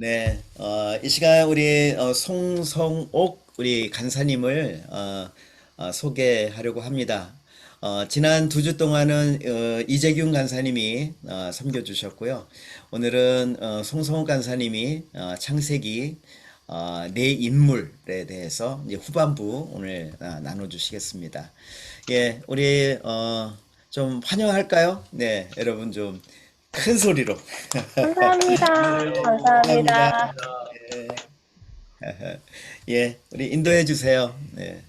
네, 이 시간 우리 송성옥 우리 간사님을 소개하려고 합니다. 지난 2주 동안은 이재균 간사님이 섬겨주셨고요. 오늘은 송성옥 간사님이 창세기 내 인물에 대해서 이제 후반부 오늘 나눠주시겠습니다. 예, 우리 좀 환영할까요? 네, 여러분 좀 큰 소리로. 감사합니다. 감사합니다. 감사합니다. 예, 우리 인도해 주세요. 네.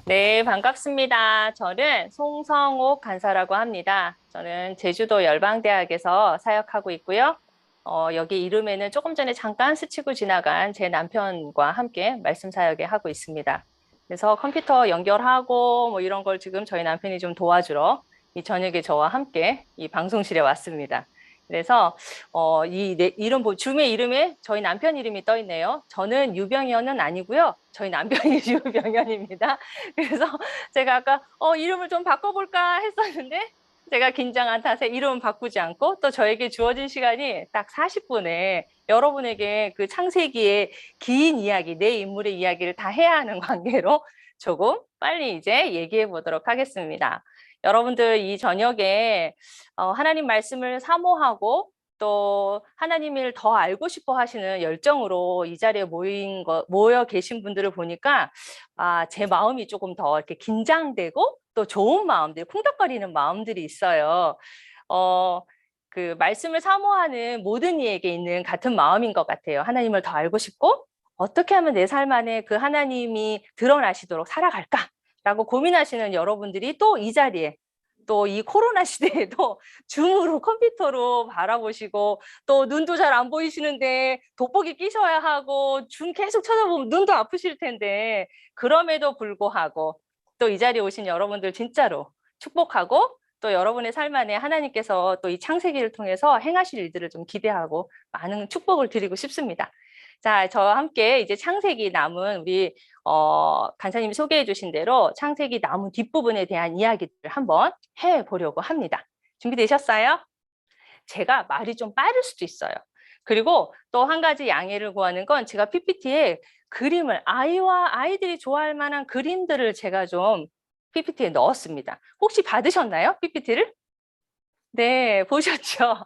네, 반갑습니다. 저는 송성옥 간사라고 합니다. 저는 제주도 열방대학에서 사역하고 있고요. 여기 이름에는 조금 전에 잠깐 스치고 지나간 제 남편과 함께 말씀 사역에 하고 있습니다. 그래서 컴퓨터 연결하고 뭐 이런 걸 지금 저희 남편이 좀 도와주러 이 저녁에 저와 함께 이 방송실에 왔습니다. 그래서 이름 줌의 이름에 저희 남편 이름이 떠 있네요. 저는 유병현은 아니고요. 저희 남편이 유병현입니다. 그래서 제가 아까 이름을 좀 바꿔볼까 했었는데 제가 긴장한 탓에 이름은 바꾸지 않고 또 저에게 주어진 시간이 딱 40분에 여러분에게 그 창세기의 긴 이야기, 내 인물의 이야기를 다 해야 하는 관계로 조금 빨리 이제 얘기해 보도록 하겠습니다. 여러분들 이 저녁에 하나님 말씀을 사모하고 또 하나님을 더 알고 싶어 하시는 열정으로 이 자리에 모여 계신 분들을 보니까 제 마음이 조금 더 이렇게 긴장되고 또 좋은 마음들, 쿵닥거리는 마음들이 있어요. 그 말씀을 사모하는 모든 이에게 있는 같은 마음인 것 같아요. 하나님을 더 알고 싶고 어떻게 하면 내 삶 안에 그 하나님이 드러나시도록 살아갈까라고 고민하시는 여러분들이 또 이 자리에 또 이 코로나 시대에도 줌으로 컴퓨터로 바라보시고 또 눈도 잘 안 보이시는데 돋보기 끼셔야 하고 줌 계속 쳐다보면 눈도 아프실 텐데 그럼에도 불구하고 또 이 자리에 오신 여러분들 진짜로 축복하고 또 여러분의 삶 안에 하나님께서 또 이 창세기를 통해서 행하실 일들을 좀 기대하고 많은 축복을 드리고 싶습니다. 자, 저와 함께 이제 창세기 남은 우리 간사님이 소개해 주신 대로 창세기 나무 뒷부분에 대한 이야기들을 한번 해보려고 합니다. 준비되셨어요? 제가 말이 좀 빠를 수도 있어요. 그리고 또 한 가지 양해를 구하는 건 제가 PPT에 그림을 아이들이 좋아할 만한 그림들을 제가 좀 PPT에 넣었습니다. 혹시 받으셨나요? PPT를? 네, 보셨죠?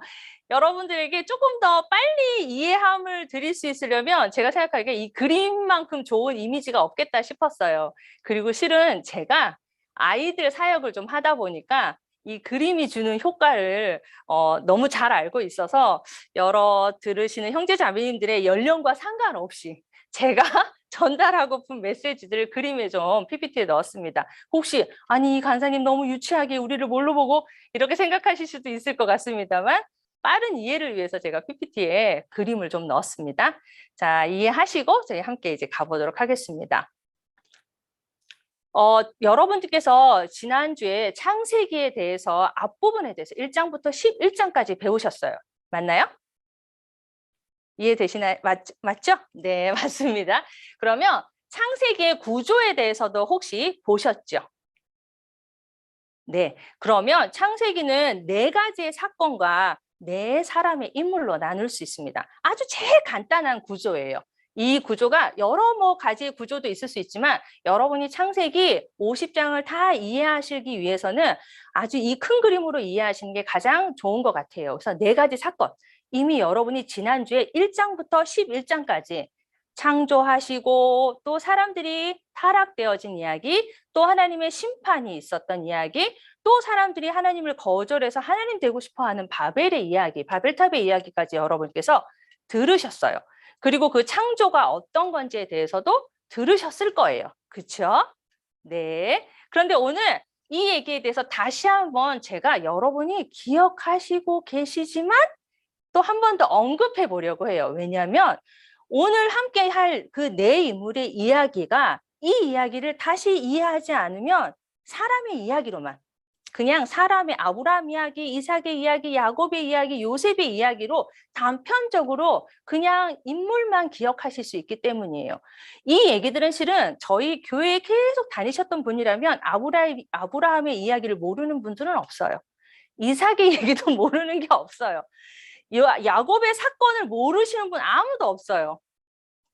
여러분들에게 조금 더 빨리 이해함을 드릴 수 있으려면 제가 생각하기에 이 그림만큼 좋은 이미지가 없겠다 싶었어요. 그리고 실은 제가 아이들 사역을 좀 하다 보니까 이 그림이 주는 효과를 너무 잘 알고 있어서 여러 들으시는 형제자매님들의 연령과 상관없이 제가 전달하고픈 메시지들을 그림에 좀 PPT에 넣었습니다. 혹시 아니 간사님 너무 유치하게 우리를 뭘로 보고 이렇게 생각하실 수도 있을 것 같습니다만 빠른 이해를 위해서 제가 PPT에 그림을 좀 넣었습니다. 자, 이해하시고 저희 함께 이제 가보도록 하겠습니다. 여러분들께서 지난주에 창세기에 대해서 앞부분에 대해서 1장부터 11장까지 배우셨어요. 맞나요? 이해되시나요? 맞죠? 네, 맞습니다. 그러면 창세기의 구조에 대해서도 혹시 보셨죠? 네, 그러면 창세기는 4가지의 사건과 4사람의 인물로 나눌 수 있습니다. 아주 제일 간단한 구조예요. 이 구조가 여러 가지의 구조도 있을 수 있지만 여러분이 창세기 50장을 다 이해하시기 위해서는 아주 이 큰 그림으로 이해하시는 게 가장 좋은 것 같아요. 그래서 4가지 사건, 이미 여러분이 지난주에 1장부터 11장까지 창조하시고 또 사람들이 타락되어진 이야기, 또 하나님의 심판이 있었던 이야기, 또 사람들이 하나님을 거절해서 하나님 되고 싶어하는 바벨의 이야기, 바벨탑의 이야기까지 여러분께서 들으셨어요. 그리고 그 창조가 어떤 건지에 대해서도 들으셨을 거예요. 그렇죠? 네. 그런데 오늘 이 얘기에 대해서 다시 한번 제가 여러분이 기억하시고 계시지만 또 한 번 더 언급해 보려고 해요. 왜냐하면 오늘 함께 할 그 네 인물의 이야기가 이 이야기를 다시 이해하지 않으면 사람의 이야기로만 그냥 사람의 아브라함 이야기, 이삭의 이야기, 야곱의 이야기, 요셉의 이야기로 단편적으로 그냥 인물만 기억하실 수 있기 때문이에요. 이 얘기들은 실은 저희 교회에 계속 다니셨던 분이라면 아브라함의 이야기를 모르는 분들은 없어요. 이삭의 얘기도 모르는 게 없어요. 야곱의 사건을 모르시는 분 아무도 없어요.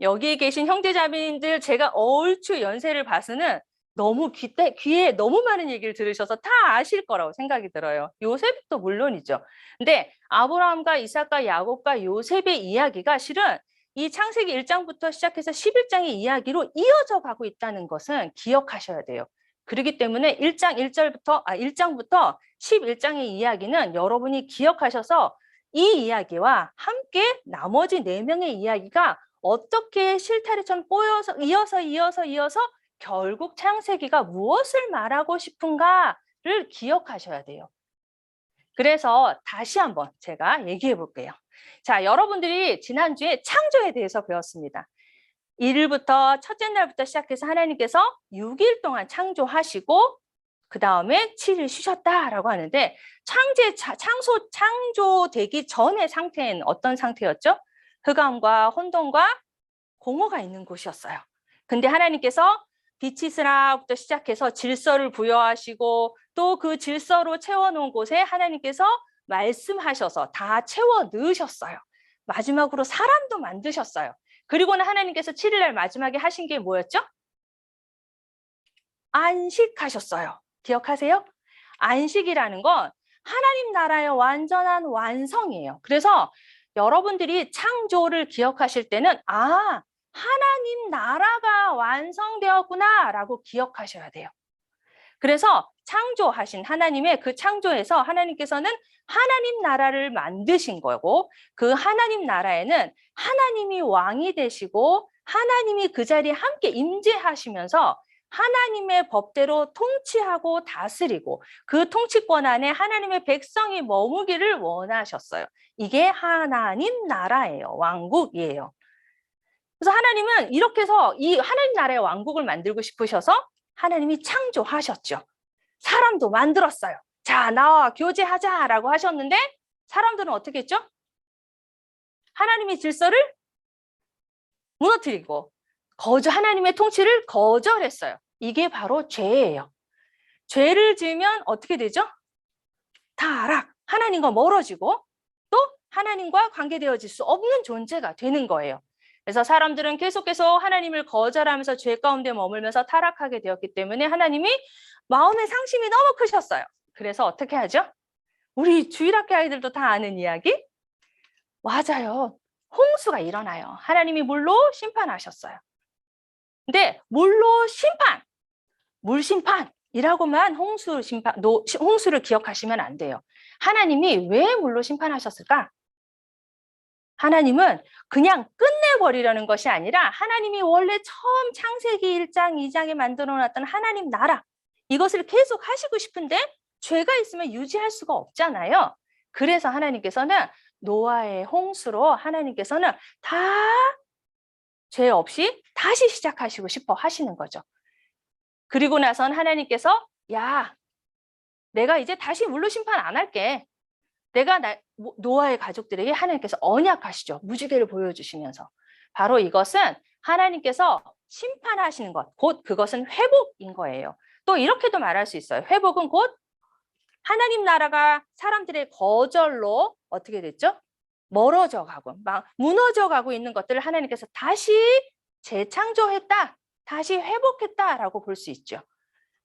여기에 계신 형제자매님들 제가 얼추 연세를 봐서는 너무 귀에 너무 많은 얘기를 들으셔서 다 아실 거라고 생각이 들어요. 요셉도 물론이죠. 근데 아브라함과 이삭과 야곱과 요셉의 이야기가 실은 이 창세기 1장부터 시작해서 11장의 이야기로 이어져 가고 있다는 것은 기억하셔야 돼요. 그렇기 때문에 1장부터 11장의 이야기는 여러분이 기억하셔서 이 이야기와 함께 나머지 4명의 이야기가 어떻게 실타래처럼 이어서 결국 창세기가 무엇을 말하고 싶은가를 기억하셔야 돼요. 그래서 다시 한번 제가 얘기해 볼게요. 자, 여러분들이 지난주에 창조에 대해서 배웠습니다. 1일부터 첫째 날부터 시작해서 하나님께서 6일 동안 창조하시고 그 다음에 7일 쉬셨다라고 하는데 창조되기 전의 상태는 어떤 상태였죠? 흑암과 혼돈과 공허가 있는 곳이었어요. 근데 하나님께서 빛이 있으라부터 시작해서 질서를 부여하시고 또 그 질서로 채워놓은 곳에 하나님께서 말씀하셔서 다 채워 넣으셨어요. 마지막으로 사람도 만드셨어요. 그리고는 하나님께서 7일날 마지막에 하신 게 뭐였죠? 안식하셨어요. 기억하세요? 안식이라는 건 하나님 나라의 완전한 완성이에요. 그래서 여러분들이 창조를 기억하실 때는 하나님 나라가 완성되었구나 라고 기억하셔야 돼요. 그래서 창조하신 하나님의 그 창조에서 하나님께서는 하나님 나라를 만드신 거고 그 하나님 나라에는 하나님이 왕이 되시고 하나님이 그 자리에 함께 임재하시면서 하나님의 법대로 통치하고 다스리고 그 통치권 안에 하나님의 백성이 머무기를 원하셨어요. 이게 하나님 나라예요. 왕국이에요. 그래서 하나님은 이렇게 해서 이 하나님 나라의 왕국을 만들고 싶으셔서 하나님이 창조하셨죠. 사람도 만들었어요. 자, 나와 교제하자라고 하셨는데 사람들은 어떻게 했죠? 하나님의 질서를 무너뜨리고 하나님의 통치를 거절했어요. 이게 바로 죄예요. 죄를 지으면 어떻게 되죠? 타락, 하나님과 멀어지고 또 하나님과 관계되어질 수 없는 존재가 되는 거예요. 그래서 사람들은 계속해서 하나님을 거절하면서 죄 가운데 머물면서 타락하게 되었기 때문에 하나님이 마음의 상심이 너무 크셨어요. 그래서 어떻게 하죠? 우리 주일학교 아이들도 다 아는 이야기? 맞아요. 홍수가 일어나요. 하나님이 물로 심판하셨어요. 근데 물로 심판, 물심판이라고만 홍수를 기억하시면 안 돼요. 하나님이 왜 물로 심판하셨을까? 하나님은 그냥 끝내버리려는 것이 아니라 하나님이 원래 처음 창세기 1장, 2장에 만들어놨던 하나님 나라 이것을 계속 하시고 싶은데 죄가 있으면 유지할 수가 없잖아요. 그래서 하나님께서는 노아의 홍수로 하나님께서는 다 죄 없이 다시 시작하시고 싶어 하시는 거죠. 그리고 나선 하나님께서 내가 이제 다시 물로 심판 안 할게. 노아의 가족들에게 하나님께서 언약하시죠. 무지개를 보여주시면서. 바로 이것은 하나님께서 심판하시는 것, 곧 그것은 회복인 거예요. 또 이렇게도 말할 수 있어요. 회복은 곧 하나님 나라가 사람들의 거절로 어떻게 됐죠? 멀어져 가고, 막 무너져 가고 있는 것들을 하나님께서 다시 재창조했다, 다시 회복했다라고 볼 수 있죠.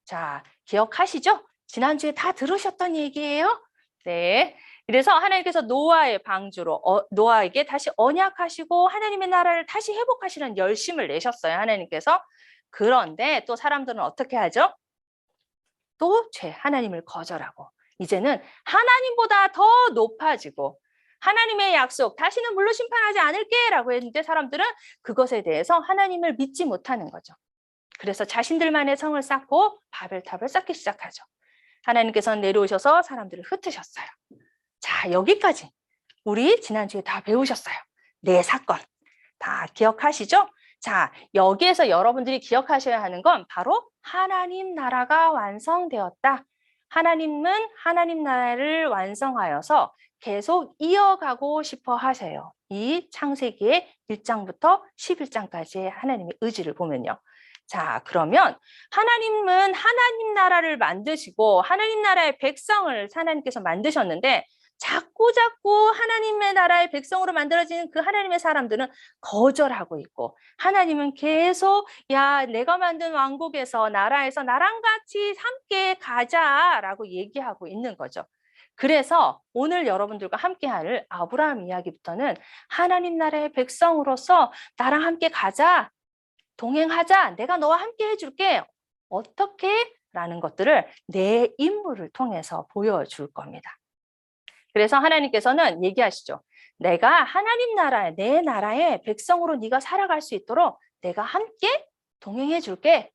자, 기억하시죠? 지난주에 다 들으셨던 얘기예요. 네. 그래서 하나님께서 노아의 방주로 노아에게 다시 언약하시고 하나님의 나라를 다시 회복하시는 열심을 내셨어요. 하나님께서. 그런데 또 사람들은 어떻게 하죠? 또 하나님을 거절하고 이제는 하나님보다 더 높아지고 하나님의 약속, 다시는 물로 심판하지 않을게 라고 했는데 사람들은 그것에 대해서 하나님을 믿지 못하는 거죠. 그래서 자신들만의 성을 쌓고 바벨탑을 쌓기 시작하죠. 하나님께서는 내려오셔서 사람들을 흩으셨어요. 자, 여기까지 우리 지난주에 다 배우셨어요. 네 사건 다 기억하시죠? 자, 여기에서 여러분들이 기억하셔야 하는 건 바로 하나님 나라가 완성되었다. 하나님은 하나님 나라를 완성하여서 계속 이어가고 싶어 하세요. 이 창세기의 1장부터 11장까지의 하나님의 의지를 보면요. 자, 그러면 하나님은 하나님 나라를 만드시고 하나님 나라의 백성을 하나님께서 만드셨는데 자꾸 하나님의 나라의 백성으로 만들어지는 그 하나님의 사람들은 거절하고 있고, 하나님은 계속 야, 내가 만든 왕국에서 나라에서 나랑 같이 함께 가자라고 얘기하고 있는 거죠. 그래서 오늘 여러분들과 함께 할 아브라함 이야기부터는 하나님 나라의 백성으로서 나랑 함께 가자, 동행하자, 내가 너와 함께 해줄게. 어떻게? 라는 것들을 내 인물을 통해서 보여줄 겁니다. 그래서 하나님께서는 얘기하시죠. 내가 하나님 나라에, 내 나라의 백성으로 네가 살아갈 수 있도록 내가 함께 동행해 줄게.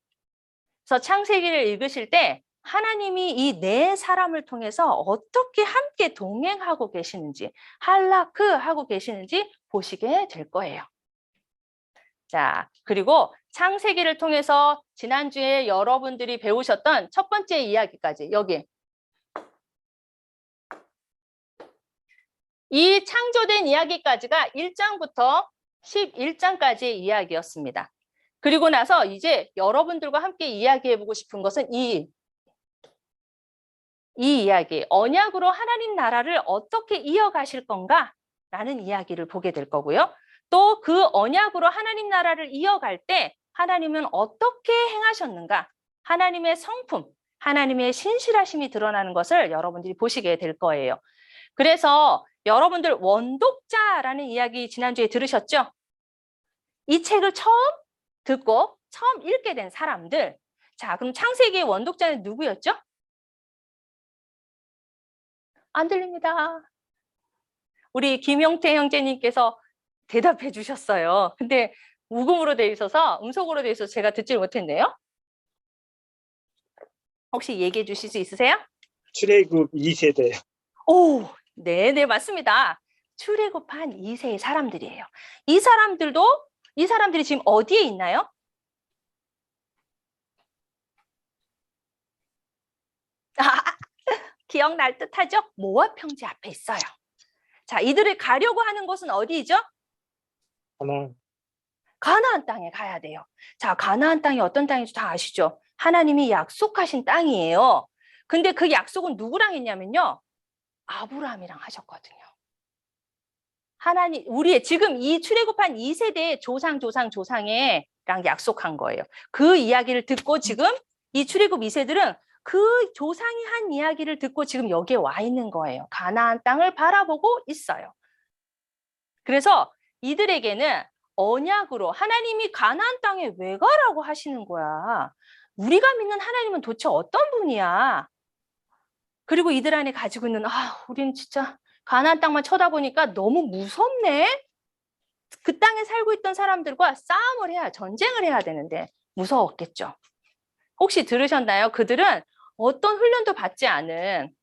그래서 창세기를 읽으실 때 하나님이 이 네 사람을 통해서 어떻게 함께 동행하고 계시는지, 할라크 하고 계시는지 보시게 될 거예요. 자, 그리고 창세기를 통해서 지난주에 여러분들이 배우셨던 첫 번째 이야기까지, 여기 이 창조된 이야기까지가 1장부터 11장까지의 이야기였습니다. 그리고 나서 이제 여러분들과 함께 이야기해보고 싶은 것은 이 이야기, 언약으로 하나님 나라를 어떻게 이어가실 건가? 라는 이야기를 보게 될 거고요. 또 그 언약으로 하나님 나라를 이어갈 때 하나님은 어떻게 행하셨는가? 하나님의 성품, 하나님의 신실하심이 드러나는 것을 여러분들이 보시게 될 거예요. 그래서 여러분들 원독자라는 이야기 지난주에 들으셨죠? 이 책을 처음 듣고 처음 읽게 된 사람들. 자, 그럼 창세기의 원독자는 누구였죠? 안 들립니다. 우리 김용태 형제님께서 대답해 주셨어요. 근데 무음으로 돼 있어서, 음속으로 돼 있어서 제가 듣질 못했네요. 혹시 얘기해 주실 수 있으세요? 출애굽 2세대요. 오, 네, 맞습니다. 출애굽한 2세의 사람들이에요. 이 사람들이 지금 어디에 있나요? 기억날 듯하죠? 모압 평지 앞에 있어요. 자, 이들을 가려고 하는 곳은 어디죠? 가나안 땅에 가야 돼요. 자, 가나안 땅이 어떤 땅인지 다 아시죠? 하나님이 약속하신 땅이에요. 근데 그 약속은 누구랑 했냐면요, 아브라함이랑 하셨거든요. 하나님, 우리의 지금 이 출애굽한 2세대의 조상이랑 약속한 거예요. 그 이야기를 듣고 지금 이 출애굽 2세들은 그 조상이 한 이야기를 듣고 지금 여기에 와 있는 거예요. 가나안 땅을 바라보고 있어요. 그래서 이들에게는 언약으로 하나님이 가나안 땅에 왜 가라고 하시는 거야? 우리가 믿는 하나님은 도대체 어떤 분이야? 그리고 이들 안에 가지고 있는 우린 진짜 가나안 땅만 쳐다보니까 너무 무섭네. 그 땅에 살고 있던 사람들과 싸움을 해야, 전쟁을 해야 되는데 무서웠겠죠. 혹시 들으셨나요? 그들은 어떤 훈련도 받지 않은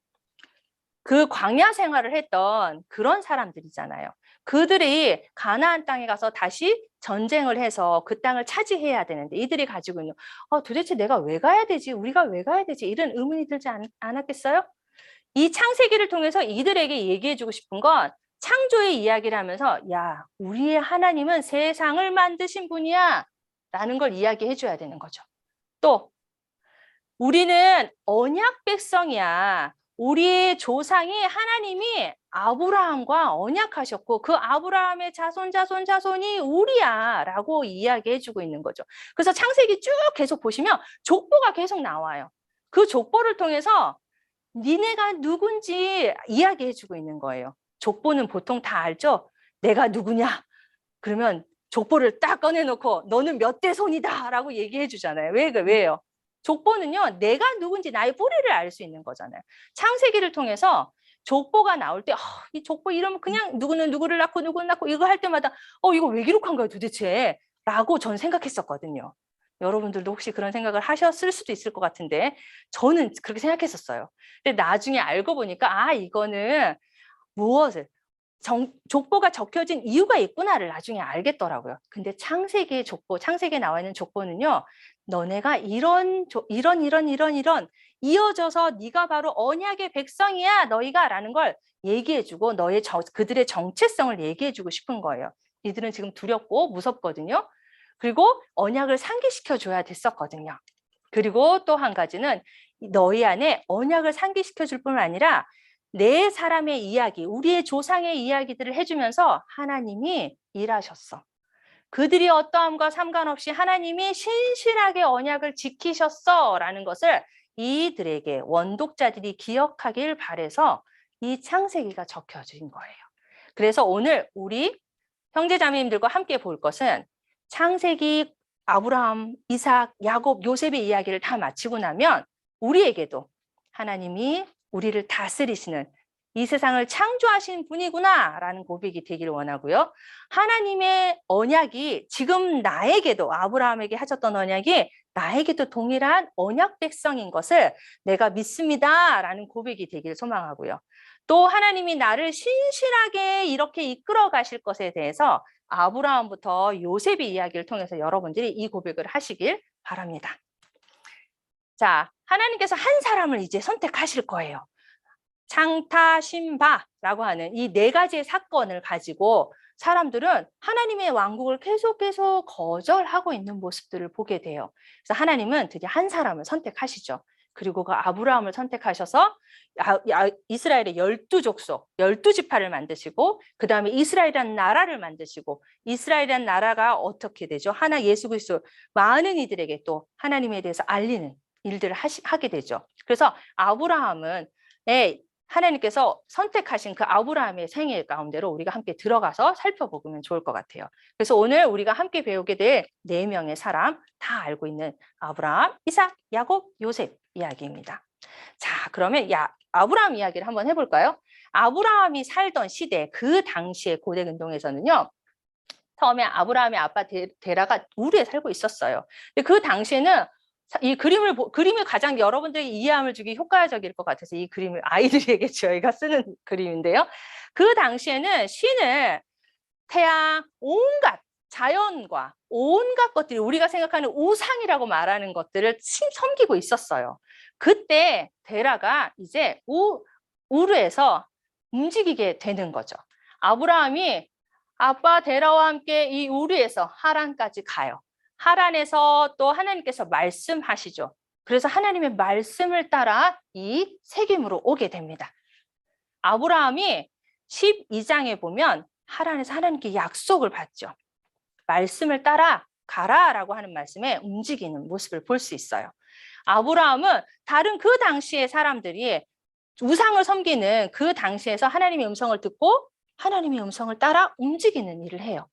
그 광야 생활을 했던 그런 사람들이잖아요. 그들이 가나안 땅에 가서 다시 전쟁을 해서 그 땅을 차지해야 되는데 이들이 가지고 있는 도대체 내가 왜 가야 되지? 우리가 왜 가야 되지? 이런 의문이 들지 않았겠어요? 이 창세기를 통해서 이들에게 얘기해주고 싶은 건 창조의 이야기를 하면서 야, 우리의 하나님은 세상을 만드신 분이야 라는 걸 이야기해줘야 되는 거죠. 또 우리는 언약 백성이야. 우리의 조상이 하나님이 아브라함과 언약하셨고 그 아브라함의 자손이 우리야 라고 이야기해주고 있는 거죠. 그래서 창세기 쭉 계속 보시면 족보가 계속 나와요. 그 족보를 통해서 니네가 누군지 이야기해주고 있는 거예요. 족보는 보통 다 알죠? 내가 누구냐? 그러면 족보를 딱 꺼내놓고 너는 몇 대 손이다 라고 얘기해주잖아요. 왜요? 족보는요, 내가 누군지 나의 뿌리를 알 수 있는 거잖아요. 창세기를 통해서 족보가 나올 때, 이 족보 이러면 그냥 누구는 누구를 낳고 누구는 낳고 이거 할 때마다, 이거 왜 기록한 거야 도대체? 라고 전 생각했었거든요. 여러분들도 혹시 그런 생각을 하셨을 수도 있을 것 같은데, 저는 그렇게 생각했었어요. 근데 나중에 알고 보니까, 이거는 무엇을, 족보가 적혀진 이유가 있구나를 나중에 알겠더라고요. 근데 창세기의 족보, 창세기에 나와 있는 족보는요, 너네가 이런 이어져서 네가 바로 언약의 백성이야 너희가 라는 걸 얘기해주고 그들의 정체성을 얘기해주고 싶은 거예요. 이들은 지금 두렵고 무섭거든요. 그리고 언약을 상기시켜줘야 됐었거든요. 그리고 또 한 가지는 너희 안에 언약을 상기시켜줄 뿐만 아니라 네 사람의 이야기, 우리의 조상의 이야기들을 해주면서 하나님이 일하셨어. 그들이 어떠함과 상관없이 하나님이 신실하게 언약을 지키셨어 라는 것을 이들에게 원독자들이 기억하길 바라서 이 창세기가 적혀진 거예요. 그래서 오늘 우리 형제자매님들과 함께 볼 것은 창세기 아브라함, 이삭, 야곱, 요셉의 이야기를 다 마치고 나면 우리에게도 하나님이 우리를 다스리시는 이 세상을 창조하신 분이구나 라는 고백이 되기를 원하고요. 하나님의 언약이 지금 나에게도 아브라함에게 하셨던 언약이 나에게도 동일한 언약 백성인 것을 내가 믿습니다 라는 고백이 되기를 소망하고요. 또 하나님이 나를 신실하게 이렇게 이끌어 가실 것에 대해서 아브라함부터 요셉의 이야기를 통해서 여러분들이 이 고백을 하시길 바랍니다. 자, 하나님께서 한 사람을 이제 선택하실 거예요. 창타신바라고 하는 이 네 가지의 사건을 가지고 사람들은 하나님의 왕국을 계속 거절하고 있는 모습들을 보게 돼요. 그래서 하나님은 드디어 한 사람을 선택하시죠. 그리고 그 아브라함을 선택하셔서 이스라엘의 12족속, 12지파를 만드시고 그 다음에 이스라엘이라는 나라를 만드시고 이스라엘이라는 나라가 어떻게 되죠? 하나 예수 그리스도 많은 이들에게 또 하나님에 대해서 알리는 일들을 하게 되죠. 그래서 아브라함은 하나님께서 선택하신 그 아브라함의 생애 가운데로 우리가 함께 들어가서 살펴보면 좋을 것 같아요. 그래서 오늘 우리가 함께 배우게 될 4명의 사람 다 알고 있는 아브라함, 이삭, 야곱, 요셉 이야기입니다. 자, 그러면 아브라함 이야기를 한번 해볼까요? 아브라함이 살던 시대 그 당시의 고대 근동에서는요. 처음에 아브라함의 아빠 데라가 우르에 살고 있었어요. 근데 그 당시에는 이 그림을 가장 여러분들에게 이해함을 주기 효과적일 것 같아서 이 그림을 아이들에게 저희가 쓰는 그림인데요. 그 당시에는 신을 태양, 온갖 자연과 온갖 것들이 우리가 생각하는 우상이라고 말하는 것들을 섬기고 있었어요. 그때 데라가 이제 우르에서 움직이게 되는 거죠. 아브라함이 아빠 데라와 함께 이 우르에서 하란까지 가요. 하란에서 또 하나님께서 말씀하시죠. 그래서 하나님의 말씀을 따라 이 세겜으로 오게 됩니다. 아브라함이 12장에 보면 하란에서 하나님께 약속을 받죠. 말씀을 따라 가라라고 하는 말씀에 움직이는 모습을 볼 수 있어요. 아브라함은 다른 그 당시의 사람들이 우상을 섬기는 그 당시에서 하나님의 음성을 듣고 하나님의 음성을 따라 움직이는 일을 해요.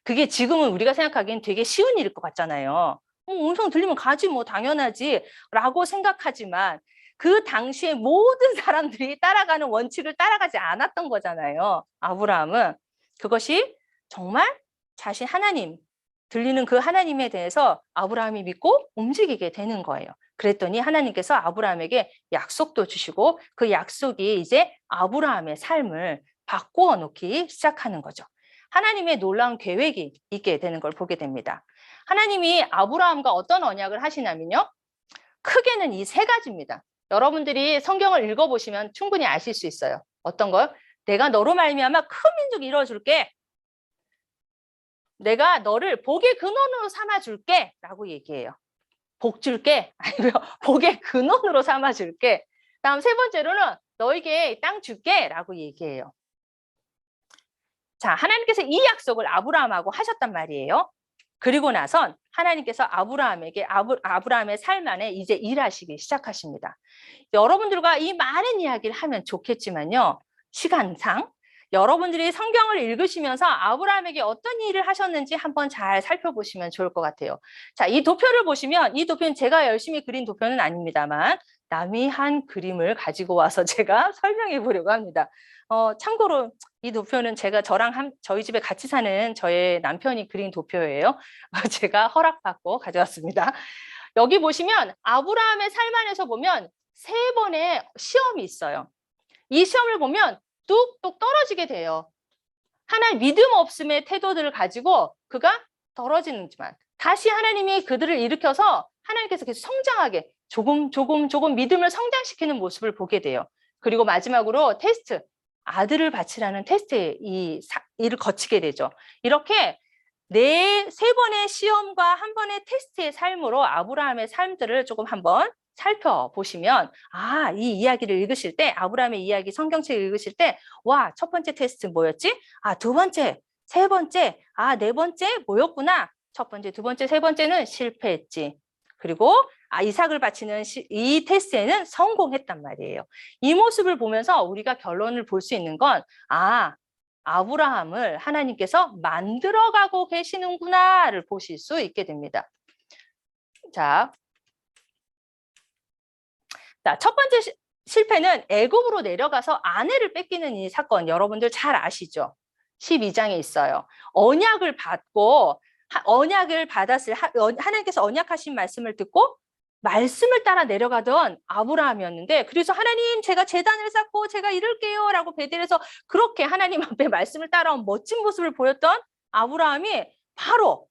그게 지금은 우리가 생각하기엔 되게 쉬운 일일 것 같잖아요. 음성 들리면 가지 뭐 당연하지 라고 생각하지만 그 당시에 모든 사람들이 따라가는 원칙을 따라가지 않았던 거잖아요. 아브라함은 그것이 정말 자신 하나님 들리는 그 하나님에 대해서 아브라함이 믿고 움직이게 되는 거예요. 그랬더니 하나님께서 아브라함에게 약속도 주시고 그 약속이 이제 아브라함의 삶을 바꾸어 놓기 시작하는 거죠. 하나님의 놀라운 계획이 있게 되는 걸 보게 됩니다. 하나님이 아브라함과 어떤 언약을 하시냐면요. 크게는 이 3가지입니다. 여러분들이 성경을 읽어보시면 충분히 아실 수 있어요. 어떤 거요? 내가 너로 말미암아 큰 민족이 이루어줄게. 내가 너를 복의 근원으로 삼아줄게 라고 얘기해요. 복 줄게. 아니고요. 복의 근원으로 삼아줄게. 다음 3번째로는 너에게 땅 줄게 라고 얘기해요. 자, 하나님께서 이 약속을 아브라함하고 하셨단 말이에요. 그리고 나선 하나님께서 아브라함에게 아브라함의 삶 안에 이제 일하시기 시작하십니다. 여러분들과 이 많은 이야기를 하면 좋겠지만요. 시간상 여러분들이 성경을 읽으시면서 아브라함에게 어떤 일을 하셨는지 한번 잘 살펴보시면 좋을 것 같아요. 자, 이 도표를 보시면 이 도표는 제가 열심히 그린 도표는 아닙니다만 남이 한 그림을 가지고 와서 제가 설명해 보려고 합니다. 참고로 이 도표는 제가 저희 집에 같이 사는 저의 남편이 그린 도표예요. 제가 허락받고 가져왔습니다. 여기 보시면 아브라함의 삶 안에서 보면 3번의 시험이 있어요. 이 시험을 보면 뚝뚝 떨어지게 돼요. 하나님 믿음 없음의 태도들을 가지고 그가 떨어지는지만 다시 하나님이 그들을 일으켜서 하나님께서 계속 성장하게 조금 믿음을 성장시키는 모습을 보게 돼요. 그리고 마지막으로 테스트, 아들을 바치라는 테스트에 이를 거치게 되죠. 이렇게 3번의 시험과 1번의 테스트의 삶으로 아브라함의 삶들을 조금 한번 살펴보시면 이 이야기를 읽으실 때 아브라함의 이야기 성경책을 읽으실 때 와, 첫 번째 테스트 뭐였지? 두 번째, 세 번째, 네 번째 뭐였구나. 첫 번째, 두 번째, 세 번째는 실패했지. 그리고 이삭을 바치는 이 테스트에는 성공했단 말이에요. 이 모습을 보면서 우리가 결론을 볼 수 있는 건 아브라함을 하나님께서 만들어가고 계시는구나를 보실 수 있게 됩니다. 자, 첫 번째 실패는 애굽으로 내려가서 아내를 뺏기는 이 사건 여러분들 잘 아시죠? 12장에 있어요. 언약을 받았을 하나님께서 언약하신 말씀을 듣고 말씀을 따라 내려가던 아브라함이었는데 그래서 하나님 제가 제단을 쌓고 제가 이룰게요 라고 베델에서 그렇게 하나님 앞에 말씀을 따라온 멋진 모습을 보였던 아브라함이 바로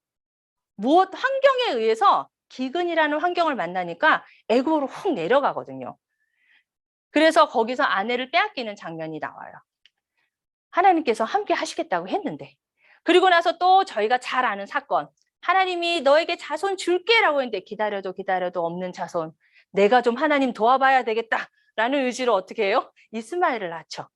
환경에 의해서 기근이라는 환경을 만나니까 애굽으로 훅 내려가거든요. 그래서 거기서 아내를 빼앗기는 장면이 나와요. 하나님께서 함께 하시겠다고 했는데 그리고 나서 또 저희가 잘 아는 사건 하나님이 너에게 자손 줄게라고 했는데 기다려도 없는 자손 내가 좀 하나님 도와봐야 되겠다라는 의지로 어떻게 해요? 이스마엘을 낳죠.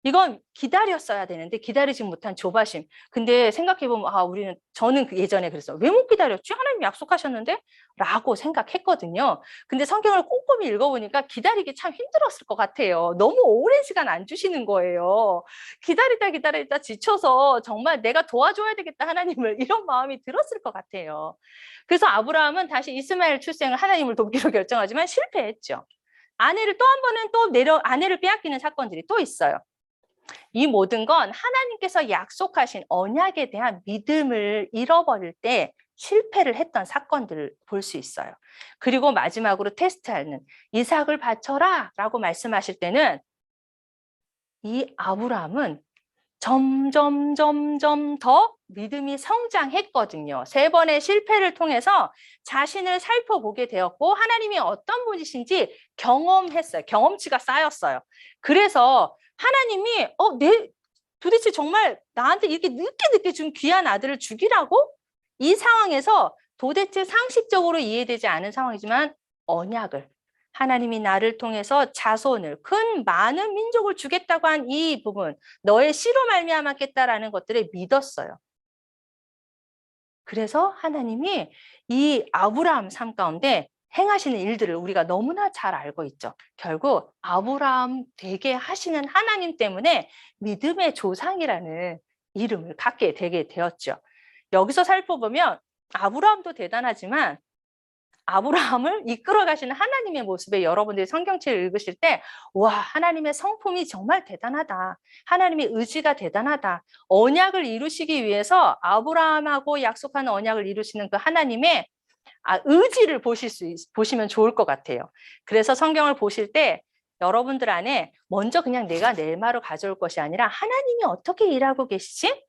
이건 기다렸어야 되는데 기다리지 못한 조바심. 근데 생각해보면 저는 예전에 그랬어요. 왜 못 기다렸지? 하나님 약속하셨는데? 라고 생각했거든요. 근데 성경을 꼼꼼히 읽어보니까 기다리기 참 힘들었을 것 같아요. 너무 오랜 시간 안 주시는 거예요. 기다리다 지쳐서 정말 내가 도와줘야 되겠다 하나님을 이런 마음이 들었을 것 같아요. 그래서 아브라함은 다시 이스마엘 출생을 하나님을 돕기로 결정하지만 실패했죠. 아내를 또 한 번은 아내를 빼앗기는 사건들이 또 있어요. 이 모든 건 하나님께서 약속하신 언약에 대한 믿음을 잃어버릴 때 실패를 했던 사건들을 볼 수 있어요. 그리고 마지막으로 테스트하는 이삭을 바쳐라 라고 말씀하실 때는 이 아브라함은 점점 더 믿음이 성장했거든요. 3번의 실패를 통해서 자신을 살펴보게 되었고 하나님이 어떤 분이신지 경험했어요. 경험치가 쌓였어요. 그래서 하나님이 도대체 정말 나한테 이렇게 늦게 준 귀한 아들을 죽이라고? 이 상황에서 도대체 상식적으로 이해되지 않은 상황이지만 언약을 하나님이 나를 통해서 자손을 많은 민족을 주겠다고 한 이 부분 너의 씨로 말미암았겠다라는 것들을 믿었어요. 그래서 하나님이 이 아브라함 삶 가운데 행하시는 일들을 우리가 너무나 잘 알고 있죠. 결국 아브라함 되게 하시는 하나님 때문에 믿음의 조상이라는 이름을 갖게 되게 되었죠. 여기서 살펴보면 아브라함도 대단하지만 아브라함을 이끌어 가시는 하나님의 모습에 여러분들이 성경책을 읽으실 때 와, 하나님의 성품이 정말 대단하다. 하나님의 의지가 대단하다. 언약을 이루시기 위해서 아브라함하고 약속한 언약을 이루시는 그 하나님의 의지를 보시면 좋을 것 같아요. 그래서 성경을 보실 때 여러분들 안에 먼저 그냥 내가 내 말을 가져올 것이 아니라 하나님이 어떻게 일하고 계시지?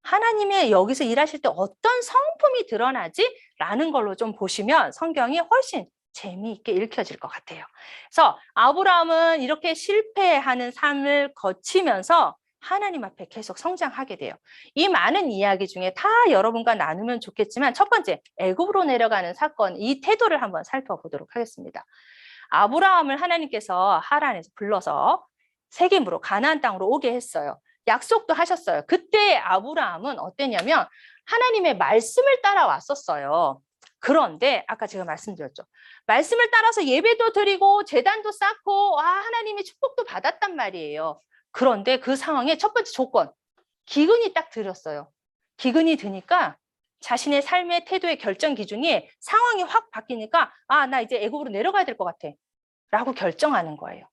하나님이 여기서 일하실 때 어떤 성품이 드러나지? 라는 걸로 좀 보시면 성경이 훨씬 재미있게 읽혀질 것 같아요. 그래서 아브라함은 이렇게 실패하는 삶을 거치면서 하나님 앞에 계속 성장하게 돼요. 이 많은 이야기 중에 다 여러분과 나누면 좋겠지만 첫 번째, 애굽으로 내려가는 사건, 이 태도를 한번 살펴보도록 하겠습니다. 아브라함을 하나님께서 하란에서 불러서 세겜으로 가나안 땅으로 오게 했어요. 약속도 하셨어요. 그때 아브라함은 어땠냐면 하나님의 말씀을 따라왔었어요. 그런데 아까 제가 말씀드렸죠. 말씀을 따라서 예배도 드리고 제단도 쌓고 하나님의 축복도 받았단 말이에요. 그런데 그 상황에 첫 번째 조건, 기근이 딱 들었어요. 기근이 드니까 자신의 삶의 태도의 결정 기준이 상황이 확 바뀌니까 나 이제 애굽으로 내려가야 될 것 같아 라고 결정하는 거예요.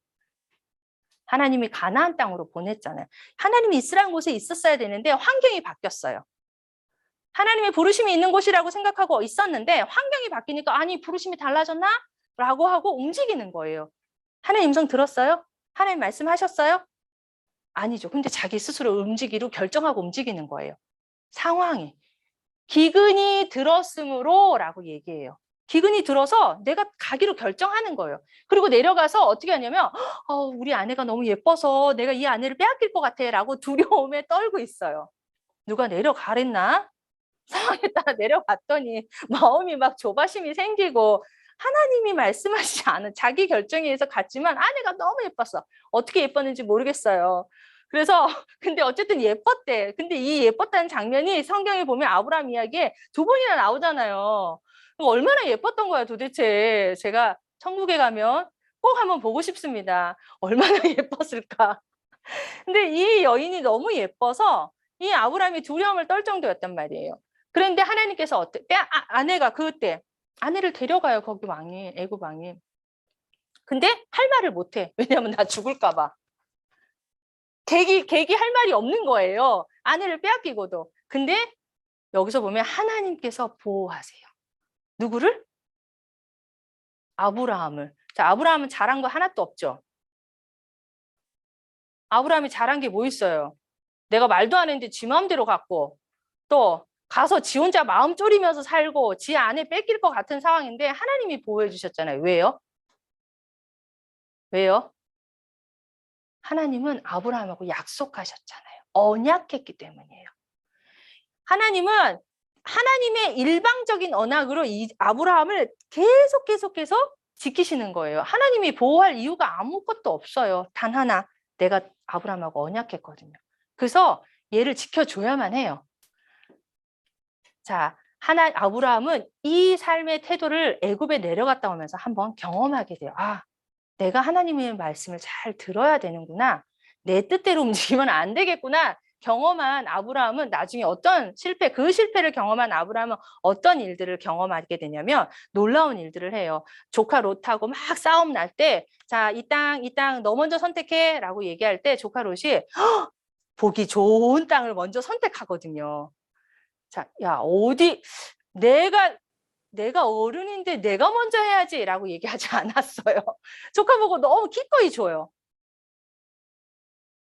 하나님이 가나안 땅으로 보냈잖아요. 하나님이 이스라엘 곳에 있었어야 되는데 환경이 바뀌었어요. 하나님의 부르심이 있는 곳이라고 생각하고 있었는데 환경이 바뀌니까 아니 부르심이 달라졌나? 라고 하고 움직이는 거예요. 하나님 음성 들었어요? 하나님 말씀하셨어요? 아니죠. 근데 자기 스스로 움직이로 결정하고 움직이는 거예요. 상황이. 기근이 들었으므로 라고 얘기해요. 기근이 들어서 내가 가기로 결정하는 거예요. 그리고 내려가서 어떻게 하냐면 우리 아내가 너무 예뻐서 내가 이 아내를 빼앗길 것 같아 라고 두려움에 떨고 있어요. 누가 내려가랬나? 상황에 따라 내려갔더니 마음이 막 조바심이 생기고 하나님이 말씀하시지 않은 자기 결정에 의해서 갔지만 아내가 너무 예뻤어. 어떻게 예뻤는지 모르겠어요. 그래서 근데 어쨌든 예뻤대. 근데 이 예뻤다는 장면이 성경에 보면 아브라함 이야기에 2번이나 나오잖아요. 얼마나 예뻤던 거야 도대체. 제가 천국에 가면 꼭 한번 보고 싶습니다. 얼마나 예뻤을까. 근데 이 여인이 너무 예뻐서 이 아브라함이 두려움을 떨 정도였단 말이에요. 그런데 하나님께서 아내가 그때 아내를 데려가요. 거기 왕이, 애굽 왕이. 근데 할 말을 못해. 왜냐하면 나 죽을까 봐. 객이 할 말이 없는 거예요. 아내를 빼앗기고도. 근데 여기서 보면 하나님께서 보호하세요. 누구를? 아브라함을. 자, 아브라함은 잘한 거 하나도 없죠. 아브라함이 잘한 게 뭐 있어요? 내가 말도 안 했는데 지 마음대로 갔고 또 가서 지 혼자 마음 졸이면서 살고 지 아내 뺏길 것 같은 상황인데 하나님이 보호해 주셨잖아요. 왜요? 왜요? 하나님은 아브라함하고 약속하셨잖아요. 언약했기 때문이에요. 하나님은 하나님의 일방적인 언약으로 이 아브라함을 계속해서 지키시는 거예요. 하나님이 보호할 이유가 아무것도 없어요. 단 하나, 내가 아브라함하고 언약했거든요. 그래서 얘를 지켜줘야만 해요. 자, 아브라함은 이 삶의 태도를 애굽에 내려갔다 오면서 한번 경험하게 돼요. 아, 내가 하나님의 말씀을 잘 들어야 되는구나. 내 뜻대로 움직이면 안 되겠구나. 경험한 아브라함은 나중에 그 실패를 경험한 아브라함은 어떤 일들을 경험하게 되냐면 놀라운 일들을 해요. 조카 롯하고 막 싸움 날 때, 자, 이 땅 너 먼저 선택해 라고 얘기할 때 조카 롯이 보기 좋은 땅을 먼저 선택하거든요. 자, 야, 내가 어른인데 내가 먼저 해야지 라고 얘기하지 않았어요. 조카 보고 너무 기꺼이 줘요.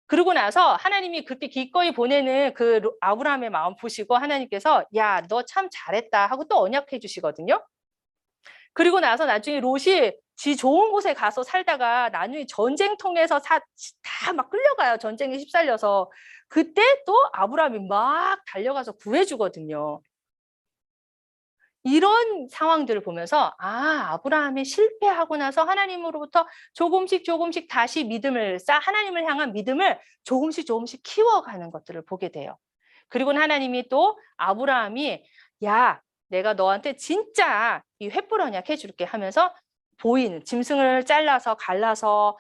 그러고 나서 하나님이 그렇게 기꺼이 보내는 그 아브라함의 마음 보시고 하나님께서 야, 너 참 잘했다 하고 또 언약해 주시거든요. 그리고 나서 나중에 롯이 지 좋은 곳에 가서 살다가 나중에 전쟁통에서 다 막 끌려가요. 전쟁에 휩쓸려서. 그때 또 아브라함이 막 달려가서 구해주거든요. 이런 상황들을 보면서 아브라함이 실패하고 나서 하나님으로부터 조금씩 다시 하나님을 향한 믿음을 조금씩 키워가는 것들을 보게 돼요. 그리고는 하나님이 또 아브라함이 야, 내가 너한테 진짜 이 횃불 언약 해줄게 하면서 보이는 짐승을 잘라서 갈라서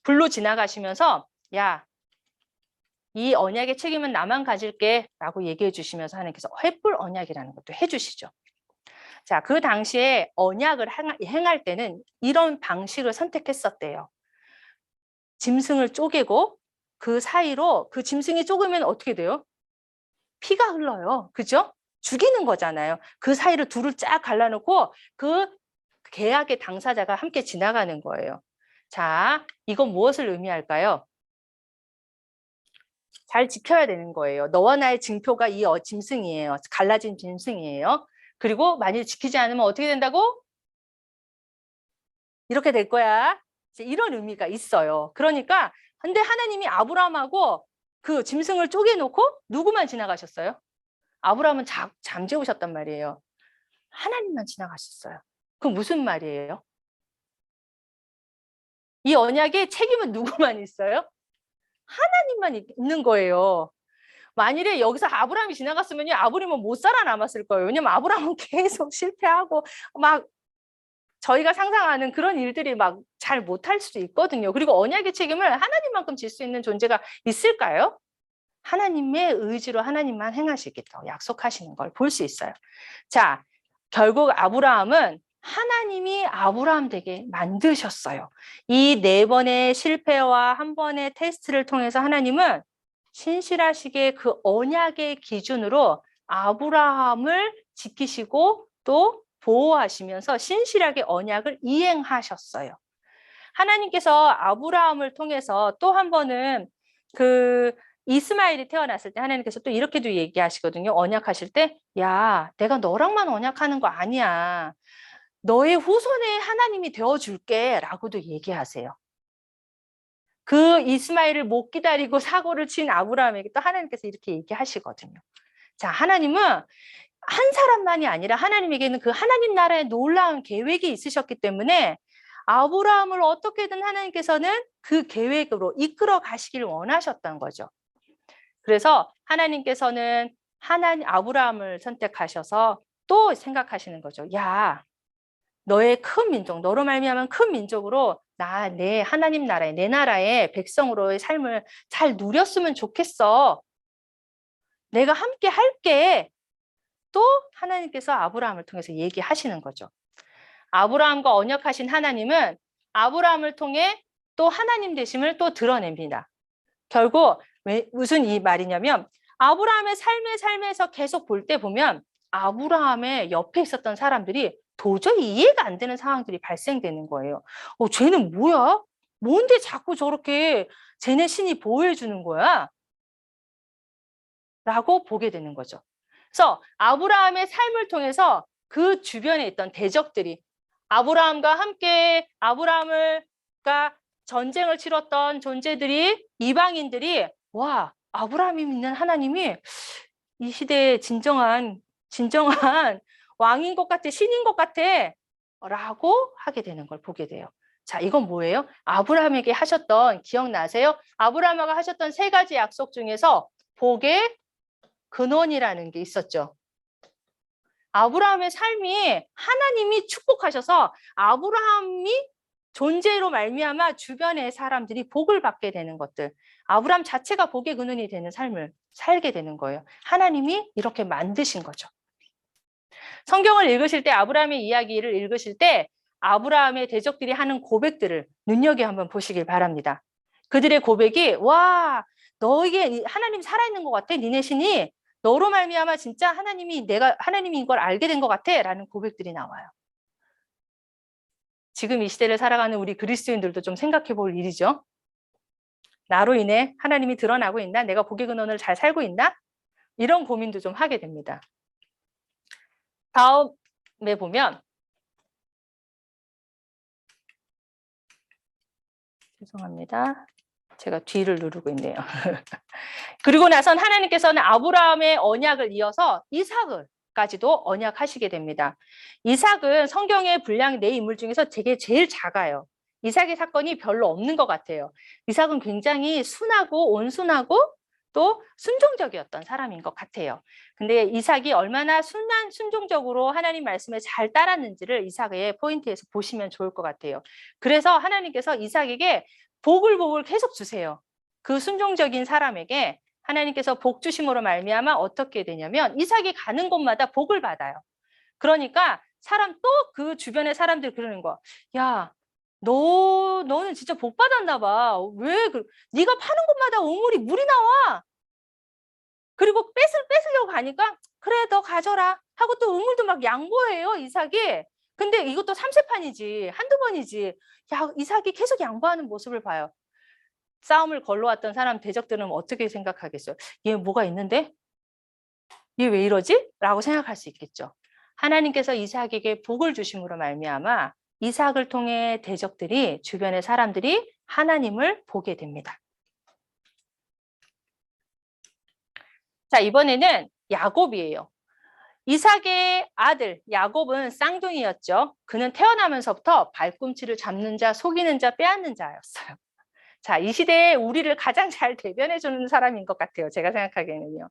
불로 지나가시면서 야, 이 언약의 책임은 나만 가질게 라고 얘기해 주시면서 하나님께서 횃불 언약이라는 것도 해주시죠. 자, 그 당시에 언약을 행할 때는 이런 방식을 선택했었대요. 짐승을 쪼개고 그 사이로 그 짐승이 쪼개면 어떻게 돼요? 피가 흘러요. 그죠? 죽이는 거잖아요. 그 사이를 둘을 쫙 갈라놓고 그 계약의 당사자가 함께 지나가는 거예요. 자, 이건 무엇을 의미할까요? 잘 지켜야 되는 거예요. 너와 나의 증표가 이 짐승이에요. 갈라진 짐승이에요. 그리고 만일 지키지 않으면 어떻게 된다고? 이렇게 될 거야. 이런 의미가 있어요. 그러니까 근데 하나님이 아브라함하고 그 짐승을 쪼개놓고 누구만 지나가셨어요? 아브라함은 잠재우셨단 말이에요. 하나님만 지나가셨어요. 그럼 무슨 말이에요? 이 언약의 책임은 누구만 있어요? 하나님만 있는 거예요. 만일에 여기서 아브라함이 지나갔으면 아브라함은 못 살아남았을 거예요. 왜냐면 아브라함은 계속 실패하고 막 저희가 상상하는 그런 일들이 막 잘 못할 수도 있거든요. 그리고 언약의 책임을 하나님만큼 질 수 있는 존재가 있을까요? 하나님의 의지로 하나님만 행하시겠다고 약속하시는 걸 볼 수 있어요. 자, 결국 아브라함은 하나님이 아브라함 되게 만드셨어요. 이 4번의 실패와 1번의 테스트를 통해서 하나님은 신실하시게 그 언약의 기준으로 아브라함을 지키시고 또 보호하시면서 신실하게 언약을 이행하셨어요. 하나님께서 아브라함을 통해서 또 한 번은 그 이스마엘이 태어났을 때 하나님께서 또 이렇게도 얘기하시거든요. 언약하실 때, 야, 내가 너랑만 언약하는 거 아니야. 너의 후손의 하나님이 되어줄게 라고도 얘기하세요. 그 이스마엘을 못 기다리고 사고를 친 아브라함에게 또 하나님께서 이렇게 얘기하시거든요. 자, 하나님은 한 사람만이 아니라 하나님에게는 그 하나님 나라의 놀라운 계획이 있으셨기 때문에 아브라함을 어떻게든 하나님께서는 그 계획으로 이끌어 가시길 원하셨던 거죠. 그래서 하나님께서는 아브라함을 선택하셔서 또 생각하시는 거죠. 야, 너의 큰 민족, 너로 말미암은 큰 민족으로 내 하나님 나라의 내 나라의 백성으로의 삶을 잘 누렸으면 좋겠어. 내가 함께 할게. 또 하나님께서 아브라함을 통해서 얘기하시는 거죠. 아브라함과 언약하신 하나님은 아브라함을 통해 또 하나님 되심을 또 드러냅니다. 결국 무슨 이 말이냐면 아브라함의 삶에서 계속 볼 때 보면 아브라함의 옆에 있었던 사람들이 도저히 이해가 안 되는 상황들이 발생되는 거예요. 쟤는 뭐야? 뭔데 자꾸 저렇게 쟤네 신이 보호해 주는 거야? 라고 보게 되는 거죠. 그래서 아브라함의 삶을 통해서 그 주변에 있던 대적들이 아브라함과 함께 아브라함과 전쟁을 치렀던 존재들이 이방인들이 와, 아브라함이 믿는 하나님이 이 시대의 진정한 왕인 것 같아, 신인 것 같아 라고 하게 되는 걸 보게 돼요. 자, 이건 뭐예요? 아브라함에게 하셨던, 기억나세요? 아브라함과 하셨던 3가지 약속 중에서 복의 근원이라는 게 있었죠. 아브라함의 삶이 하나님이 축복하셔서 아브라함이 존재로 말미암아 주변의 사람들이 복을 받게 되는 것들, 아브라함 자체가 복의 근원이 되는 삶을 살게 되는 거예요. 하나님이 이렇게 만드신 거죠. 성경을 읽으실 때, 아브라함의 이야기를 읽으실 때 아브라함의 대적들이 하는 고백들을 눈여겨 한번 보시길 바랍니다. 그들의 고백이 와, 너에게 하나님 살아있는 것 같아. 니네 신이 너로 말미암아 진짜 내가 하나님인 걸 알게 된 것 같아 라는 고백들이 나와요. 지금 이 시대를 살아가는 우리 그리스도인들도 좀 생각해 볼 일이죠. 나로 인해 하나님이 드러나고 있나? 내가 복의 근원을 잘 살고 있나? 이런 고민도 좀 하게 됩니다. 다음에 보면 죄송합니다. 제가 뒤를 누르고 있네요. 그리고 나선 하나님께서는 아브라함의 언약을 이어서 이삭을까지도 언약하시게 됩니다. 이삭은 성경의 분량 4인물 중에서 되게 제일 작아요. 이삭의 사건이 별로 없는 것 같아요. 이삭은 굉장히 순하고 온순하고 또 순종적이었던 사람인 것 같아요. 근데 이삭이 얼마나 순종적으로 하나님 말씀에 잘 따랐는지를 이삭의 포인트에서 보시면 좋을 것 같아요. 그래서 하나님께서 이삭에게 복을 계속 주세요. 그 순종적인 사람에게 하나님께서 복 주심으로 말미암아 어떻게 되냐면 이삭이 가는 곳마다 복을 받아요. 그러니까 그 주변의 사람들이 그러는 거야. 야, 너는 진짜 복 받았나 봐. 네가 파는 곳마다 물이 나와. 그리고 뺏으려고 가니까 그래, 너 가져라 하고 또 우물도 막 양보해요, 이삭이. 근데 이것도 3세판이지, 한두 번이지. 야, 이삭이 계속 양보하는 모습을 봐요. 싸움을 걸러왔던 사람 대적들은 어떻게 생각하겠어요? 얘 뭐가 있는데? 얘 왜 이러지? 라고 생각할 수 있겠죠. 하나님께서 이삭에게 복을 주심으로 말미암아 이삭을 통해 대적들이, 주변의 사람들이 하나님을 보게 됩니다. 자, 이번에는 야곱이에요. 이삭의 아들 야곱은 쌍둥이였죠. 그는 태어나면서부터 발꿈치를 잡는 자, 속이는 자, 빼앗는 자였어요. 자, 이 시대에 우리를 가장 잘 대변해 주는 사람인 것 같아요. 제가 생각하기에는요.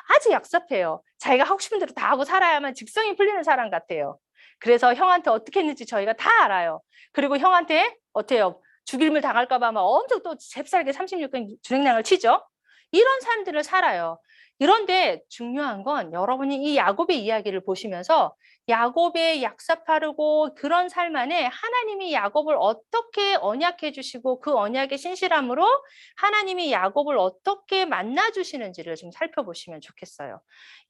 아주 얍삽해요. 자기가 하고 싶은 대로 다 하고 살아야만 직성이 풀리는 사람 같아요. 그래서 형한테 어떻게 했는지 저희가 다 알아요. 그리고 형한테 어때요? 죽임을 당할까 봐 막 엄청 또 잽싸게 36건 준행량을 치죠. 이런 삶들을 살아요. 그런데 중요한 건 여러분이 이 야곱의 이야기를 보시면서 야곱의 약사파르고 그런 삶 안에 하나님이 야곱을 어떻게 언약해 주시고 그 언약의 신실함으로 하나님이 야곱을 어떻게 만나 주시는지를 좀 살펴보시면 좋겠어요.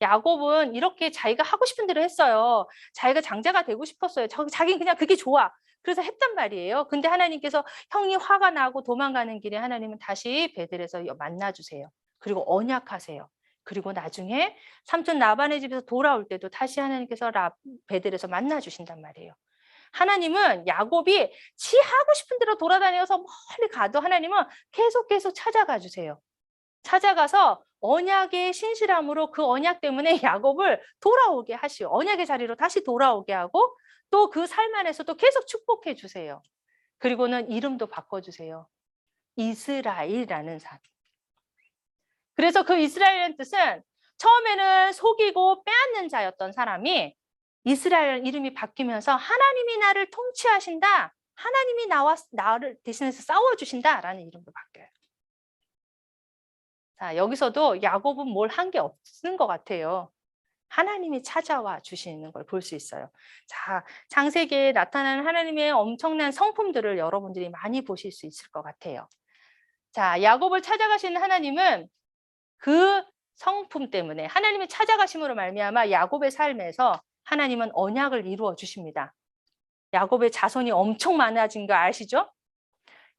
야곱은 이렇게 자기가 하고 싶은 대로 했어요. 자기가 장자가 되고 싶었어요. 자기는 그냥 그게 좋아. 그래서 했단 말이에요. 근데 하나님께서 형이 화가 나고 도망가는 길에 하나님은 다시 베들에서 만나 주세요. 그리고 언약하세요. 그리고 나중에 삼촌 라반의 집에서 돌아올 때도 다시 하나님께서 베들에서 만나 주신단 말이에요. 하나님은 야곱이 지 하고 싶은 대로 돌아다녀서 멀리 가도 하나님은 계속 찾아가 주세요. 찾아가서 언약의 신실함으로 그 언약 때문에 야곱을 돌아오게 하시오. 언약의 자리로 다시 돌아오게 하고 또 그 삶 안에서 또 계속 축복해 주세요. 그리고는 이름도 바꿔주세요. 이스라엘이라는 사람. 그래서 그 이스라엘이라는 뜻은 처음에는 속이고 빼앗는 자였던 사람이 이스라엘 이름이 바뀌면서 하나님이 나를 통치하신다. 하나님이 나를 대신해서 싸워주신다라는 이름도 바뀌어요. 자, 여기서도 야곱은 뭘 한 게 없는 것 같아요. 하나님이 찾아와 주시는 걸 볼 수 있어요. 자, 창세기에 나타나는 하나님의 엄청난 성품들을 여러분들이 많이 보실 수 있을 것 같아요. 자, 야곱을 찾아가시는 하나님은 그 성품 때문에 하나님이 찾아가심으로 말미암아 야곱의 삶에서 하나님은 언약을 이루어 주십니다. 야곱의 자손이 엄청 많아진 거 아시죠?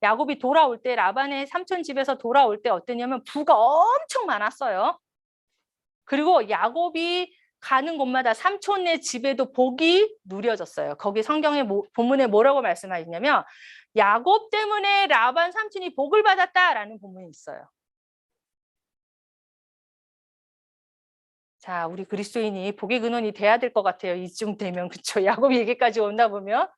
야곱이 돌아올 때 라반의 삼촌 집에서 돌아올 때 어땠냐면 부가 엄청 많았어요. 그리고 야곱이 가는 곳마다 삼촌네 집에도 복이 누려졌어요. 거기 성경의 본문에 뭐라고 말씀하시냐면 야곱 때문에 라반 삼촌이 복을 받았다라는 본문이 있어요. 자, 우리 그리스도인이 복의 근원이 돼야 될 것 같아요. 이쯤 되면. 그렇죠? 야곱 얘기까지 온다 보면.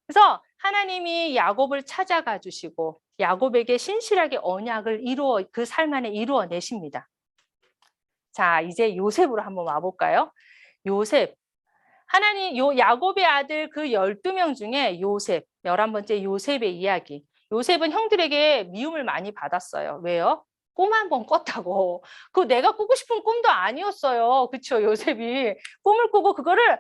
그래서 하나님이 야곱을 찾아가 주시고 야곱에게 신실하게 언약을 그 삶 안에 이루어내십니다. 자, 이제 요셉으로 한번 와볼까요? 요셉. 야곱의 아들 그 12명 중에 요셉, 11번째 요셉의 이야기. 요셉은 형들에게 미움을 많이 받았어요. 왜요? 꿈 한 번 꿨다고. 그거 내가 꾸고 싶은 꿈도 아니었어요. 그쵸? 요셉이 꿈을 꾸고 그거를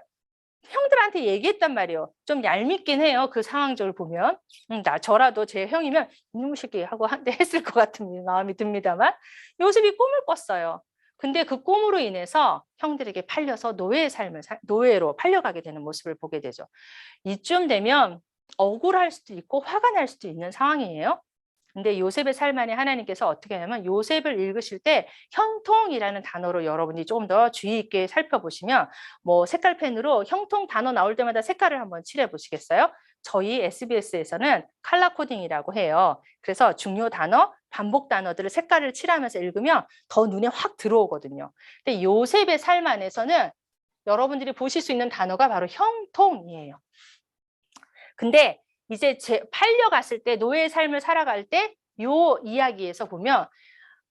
형들한테 얘기했단 말이에요. 좀 얄밉긴 해요. 그 상황적으로 보면. 저라도 제 형이면 이놈의 새끼 하고 했을 것 같은 마음이 듭니다만 요셉이 꿈을 꿨어요. 근데 그 꿈으로 인해서 형들에게 팔려서 노예로 팔려가게 되는 모습을 보게 되죠. 이쯤 되면 억울할 수도 있고 화가 날 수도 있는 상황이에요. 근데 요셉의 삶 안에 하나님께서 어떻게 하냐면 요셉을 읽으실 때 형통이라는 단어로 여러분이 조금 더 주의 있게 살펴보시면 뭐 색깔펜으로 형통 단어 나올 때마다 색깔을 한번 칠해 보시겠어요? 저희 SBS에서는 컬러 코딩이라고 해요. 그래서 중요 단어, 반복 단어들을 색깔을 칠하면서 읽으면 더 눈에 확 들어오거든요. 근데 요셉의 삶 안에서는 여러분들이 보실 수 있는 단어가 바로 형통이에요. 근데 이제 팔려갔을 때 노예의 삶을 살아갈 때 요 이야기에서 보면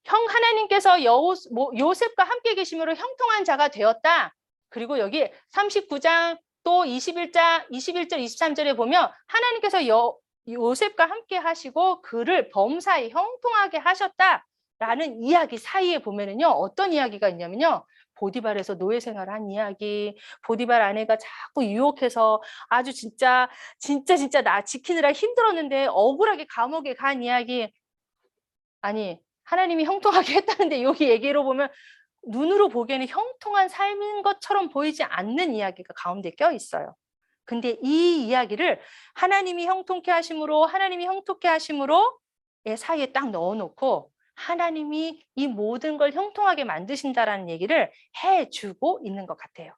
하나님께서 요셉과 함께 계심으로 형통한 자가 되었다. 그리고 여기 39장 또 21절, 23절에 보면 하나님께서 요셉과 함께 하시고 그를 범사에 형통하게 하셨다라는 이야기 사이에 보면은요. 어떤 이야기가 있냐면요. 보디발에서 노예 생활한 이야기, 보디발 아내가 자꾸 유혹해서 아주 진짜 나 지키느라 힘들었는데 억울하게 감옥에 간 이야기. 아니, 하나님이 형통하게 했다는데 여기 얘기로 보면 눈으로 보기에는 형통한 삶인 것처럼 보이지 않는 이야기가 가운데 껴 있어요. 근데 이 이야기를 하나님이 형통케 하심으로 사이에 딱 넣어놓고 하나님이 이 모든 걸 형통하게 만드신다라는 얘기를 해주고 있는 것 같아요.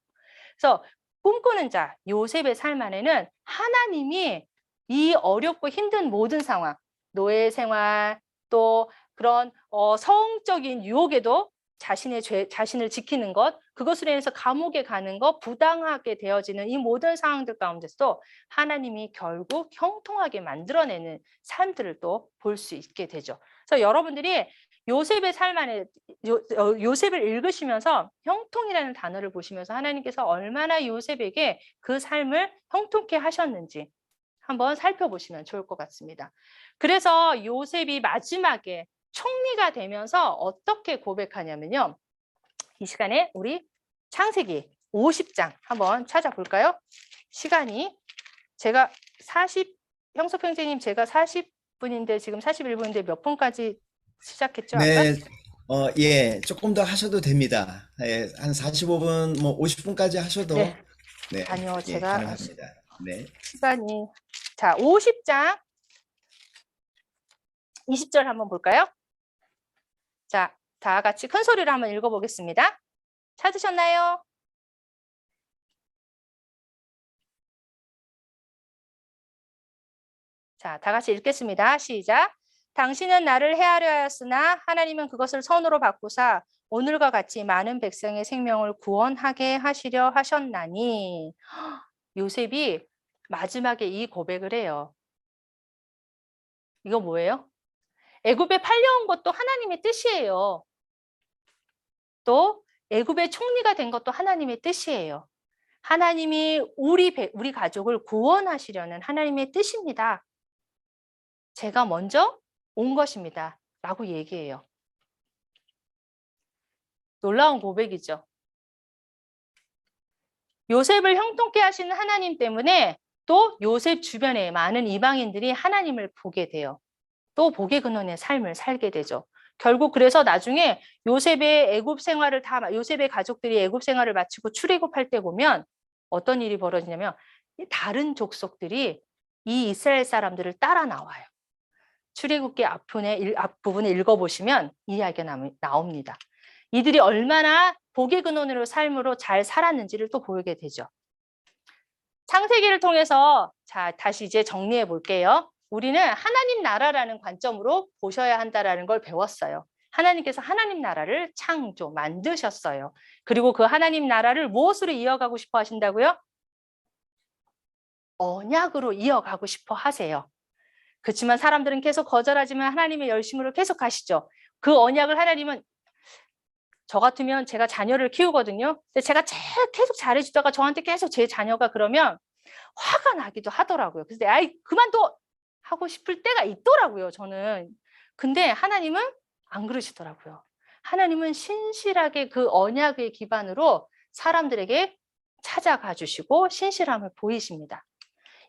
그래서 꿈꾸는 자, 요셉의 삶 안에는 하나님이 이 어렵고 힘든 모든 상황, 노예 생활, 또 그런 성적인 유혹에도 자신을 지키는 것, 그것으로 인해서 감옥에 가는 것, 부당하게 되어지는 이 모든 상황들 가운데서도 하나님이 결국 형통하게 만들어내는 삶들을 또 볼 수 있게 되죠. 그래서 여러분들이 요셉의 삶 안에 요셉을 읽으시면서 형통이라는 단어를 보시면서 하나님께서 얼마나 요셉에게 그 삶을 형통케 하셨는지 한번 살펴보시면 좋을 것 같습니다. 그래서 요셉이 마지막에 총리가 되면서 어떻게 고백하냐면요. 이 시간에 우리 창세기 50장 한번 찾아볼까요? 시간이 제가 형섭형제님 제가 40분인데 지금 41분인데 몇 분까지 시작했죠? 아까? 네, 예, 조금 더 하셔도 됩니다. 예, 한 45분, 뭐 50분까지 하셔도 네. 네, 아니요, 예, 제가 가능합니다. 네. 시간이 자 50장 20절 한번 볼까요? 자, 다 같이 큰 소리로 한번 읽어보겠습니다. 찾으셨나요? 자, 다 같이 읽겠습니다. 시작. 당신은 나를 해하려 하였으나 하나님은 그것을 선으로 바꾸사 오늘과 같이 많은 백성의 생명을 구원하게 하시려 하셨나니. 요셉이 마지막에 이 고백을 해요. 이거 뭐예요? 애굽에 팔려온 것도 하나님의 뜻이에요. 또 애굽의 총리가 된 것도 하나님의 뜻이에요. 하나님이 우리 가족을 구원하시려는 하나님의 뜻입니다. 제가 먼저 온 것입니다. 라고 얘기해요. 놀라운 고백이죠. 요셉을 형통케 하시는 하나님 때문에 또 요셉 주변에 많은 이방인들이 하나님을 보게 돼요. 또 복의 근원의 삶을 살게 되죠. 결국 그래서 나중에 요셉의 가족들이 애굽 생활을 마치고 출애굽할 때 보면 어떤 일이 벌어지냐면 다른 족속들이 이 이스라엘 사람들을 따라 나와요. 출애굽기 앞부분에 읽어보시면 이야기가 나옵니다. 이들이 얼마나 복의 근원으로 삶으로 잘 살았는지를 또 보게 되죠. 창세기를 통해서 자, 다시 이제 정리해 볼게요. 우리는 하나님 나라라는 관점으로 보셔야 한다라는 걸 배웠어요. 하나님께서 하나님 나라를 만드셨어요. 그리고 그 하나님 나라를 무엇으로 이어가고 싶어 하신다고요? 언약으로 이어가고 싶어 하세요. 그렇지만 사람들은 계속 거절하지만 하나님의 열심으로 계속 가시죠. 그 언약을 하나님은 저 같으면 제가 자녀를 키우거든요. 근데 제가 계속 잘해주다가 저한테 계속 제 자녀가 그러면 화가 나기도 하더라고요. 그래서 그만둬 하고 싶을 때가 있더라고요, 저는. 근데 하나님은 안 그러시더라고요. 하나님은 신실하게 그 언약의 기반으로 사람들에게 찾아가 주시고 신실함을 보이십니다.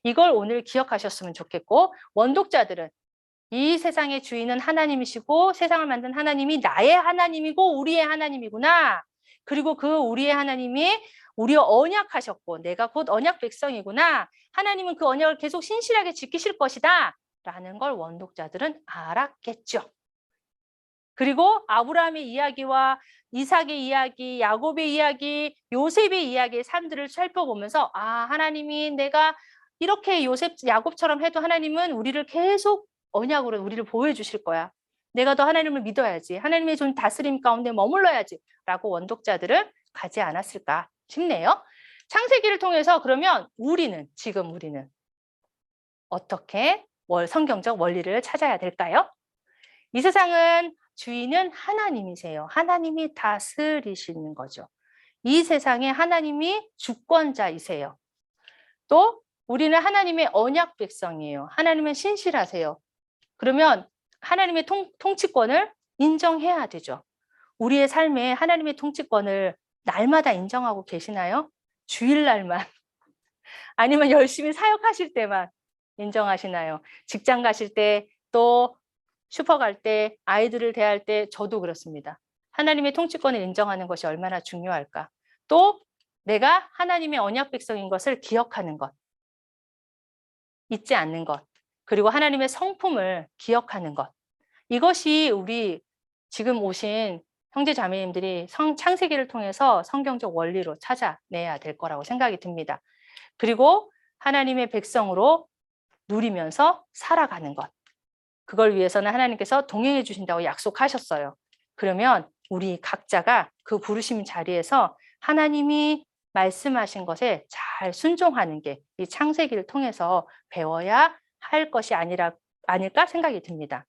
이걸 오늘 기억하셨으면 좋겠고, 원독자들은 이 세상의 주인은 하나님이시고 세상을 만든 하나님이 나의 하나님이고 우리의 하나님이구나. 그리고 그 우리의 하나님이 우리와 언약하셨고 내가 곧 언약 백성이구나. 하나님은 그 언약을 계속 신실하게 지키실 것이다. 라는 걸 원독자들은 알았겠죠. 그리고 아브라함의 이야기와 이삭의 이야기, 야곱의 이야기, 요셉의 이야기의 삶들을 살펴보면서 하나님이 내가 이렇게 야곱처럼 해도 하나님은 우리를 계속 언약으로 우리를 보호해 주실 거야. 내가 더 하나님을 믿어야지. 하나님의 좋은 다스림 가운데 머물러야지. 라고 원독자들은 가지 않았을까 싶네요. 창세기를 통해서 그러면 지금 우리는 어떻게 성경적 원리를 찾아야 될까요? 이 세상은 주인은 하나님이세요. 하나님이 다스리시는 거죠. 이 세상에 하나님이 주권자이세요. 또 우리는 하나님의 언약 백성이에요. 하나님은 신실하세요. 그러면 하나님의 통치권을 인정해야 되죠. 우리의 삶에 하나님의 통치권을 날마다 인정하고 계시나요? 주일날만 아니면 열심히 사역하실 때만 인정하시나요? 직장 가실 때, 또 슈퍼 갈 때, 아이들을 대할 때 저도 그렇습니다. 하나님의 통치권을 인정하는 것이 얼마나 중요할까? 또 내가 하나님의 언약 백성인 것을 기억하는 것, 잊지 않는 것, 그리고 하나님의 성품을 기억하는 것. 이것이 우리 지금 오신 형제 자매님들이 창세기를 통해서 성경적 원리로 찾아내야 될 거라고 생각이 듭니다. 그리고 하나님의 백성으로 누리면서 살아가는 것. 그걸 위해서는 하나님께서 동행해 주신다고 약속하셨어요. 그러면 우리 각자가 그 부르심 자리에서 하나님이 말씀하신 것에 잘 순종하는 게 이 창세기를 통해서 배워야 할 것이 아닐까 생각이 듭니다.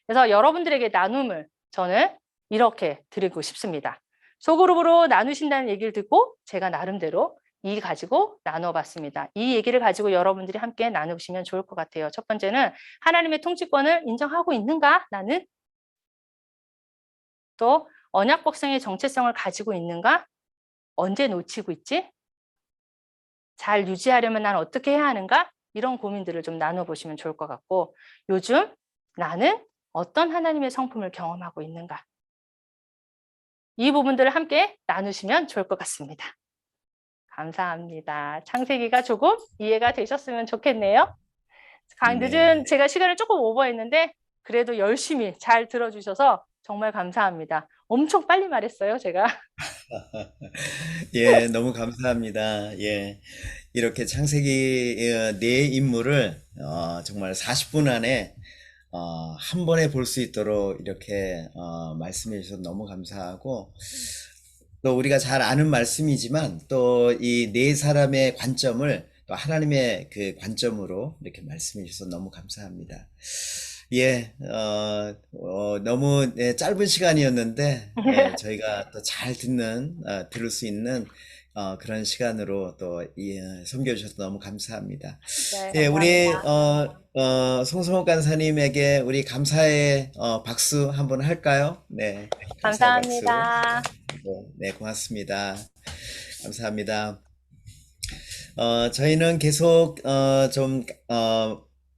그래서 여러분들에게 나눔을 저는 이렇게 드리고 싶습니다. 소그룹으로 나누신다는 얘기를 듣고 제가 나름대로 가지고 나눠봤습니다. 이 얘기를 가지고 여러분들이 함께 나누시면 좋을 것 같아요. 첫 번째는 하나님의 통치권을 인정하고 있는가? 나는 또 언약 백성의 정체성을 가지고 있는가? 언제 놓치고 있지? 잘 유지하려면 난 어떻게 해야 하는가? 이런 고민들을 좀 나눠보시면 좋을 것 같고, 요즘 나는 어떤 하나님의 성품을 경험하고 있는가? 이 부분들을 함께 나누시면 좋을 것 같습니다. 감사합니다. 창세기가 조금 이해가 되셨으면 좋겠네요. 늦은 제가 시간을 조금 오버했는데 그래도 열심히 잘 들어주셔서 정말 감사합니다. 엄청 빨리 말했어요, 제가. 예, 너무 감사합니다. 예, 이렇게 창세기 네 인물을 정말 40분 안에 한 번에 볼 수 있도록 이렇게 말씀해 주셔서 너무 감사하고, 또 우리가 잘 아는 말씀이지만 또 이 네 사람의 관점을 또 하나님의 그 관점으로 이렇게 말씀해 주셔서 너무 감사합니다. 예, 너무 짧은 시간이었는데, 저희가 또 잘 들을 수 있는 그런 시간으로 또 섬겨주셔서 너무 감사합니다. 네, 예, 우리 감사합니다. 송성욱 간사님에게 우리 감사의 박수 한번 할까요? 네, 감사의 박수. 감사합니다. 네, 고맙습니다. 감사합니다. 저희는 계속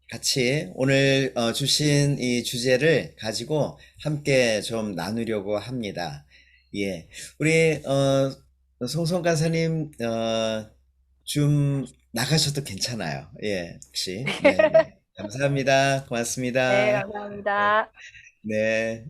같이 오늘 주신 이 주제를 가지고 함께 좀 나누려고 합니다. 예, 우리 송성 간사님 좀 나가셔도 괜찮아요. 예, 혹시. 네, 네. 감사합니다. 네, 고맙습니다. 네, 감사합니다. 네.